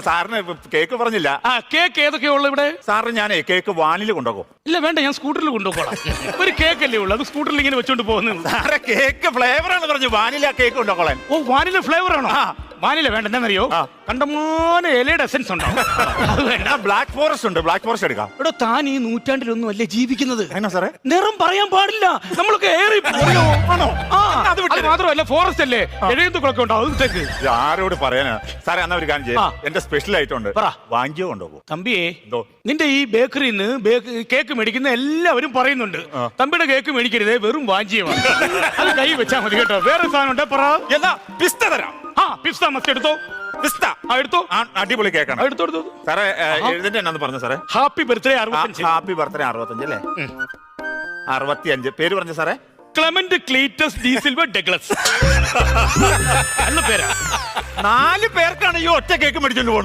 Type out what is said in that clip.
സാറിന് കേക്ക് പറഞ്ഞില്ല. ആ കേക്ക് ഏതൊക്കെയുള്ള ഇവിടെ? സാറിന് ഞാനേ കേക്ക് വാനിൽ കൊണ്ടുപോകും. ഇല്ല വേണ്ട, ഞാൻ സ്കൂട്ടറിൽ കൊണ്ടുപോകോളാം. ഒരു കേക്ക് അല്ലേ ഉള്ളൂ, അത് സ്കൂട്ടറിൽ ഇങ്ങനെ വെച്ചോണ്ട് പോകുന്നത്. സാറെ കേക്ക് ഫ്ലേവർ ആണ് പറഞ്ഞു, വാനില കേക്ക് കൊണ്ടുപോകോളാൻ. ഓ വാനില ഫ്ലേവർ ആണോ? വാനില വേണ്ട, എന്താണെന്നറിയോ, കണ്ടമാനം ഇലയുടെ എസൻസ് ഉണ്ടാവും. അത് വേണ്ട. ബ്ലാക്ക് ഫോറസ്റ്റ് ഉണ്ട്, ബ്ലാക്ക് ഫോറസ്റ്റ് എടുക്കാം. ഇവിടെ താൻ ഈ നൂറ്റാണ്ടിലൊന്നും അല്ലേ ജീവിക്കുന്നത്? എന്നാ സാറേ നിറം പറയാൻ പാടില്ല, നമ്മളൊക്കെ ഏറി ആണോ? അത് മാത്രമല്ല ഫോറസ്റ്റ് അല്ലേ, എഴുതുക്കളൊക്കെ ഉണ്ടാവും. ഇത് ആരോട് പറയാനാ സാറേ? എന്നാ ഒരു കാര്യം ചെയ്യാം, എന്റെ സ്പെഷ്യൽ ആയിട്ട് ഉണ്ട്, പറ. വാങ്ങിയോ കൊണ്ടുപോകും. തമ്പിയെ, എന്തോ? നിന്റെ ഈ ബേക്കറിന്ന് കേക്ക് മേടിക്കുന്ന എല്ലാവരും പറയുന്നുണ്ട്, തമ്പിയുടെ കേക്ക് മേടിക്കരുത്, വെറും വാഞ്ചിയമാണ്. അത് കൈ വെച്ചാൽ മതി കേട്ടോ. വേറെ സാധനം ഉണ്ട്, പറ. എന്നാ പിസ്ത തരാം. പിസ്ത മസ്റ്റ് എടുത്തോ. പിസ്ത എടുത്തോ, അടിപൊളി കേക്കാണ്. എടുത്തോ സാറേ. എഴുതിന്റെ എന്നാന്ന് പറഞ്ഞു സാറേ? Happy birthday 65. ഹാപ്പി ബർത്ത്ഡേ 65 അല്ലേ? 65. പേര് പറഞ്ഞു സാറേ? Clement Cletus D Silva Douglas. നല്ല പേരാ. 4 പേർക്കാണ് ഈ ഒറ്റ കേക്ക് മേടിച്ചോണ്ട് പോകുന്നത്.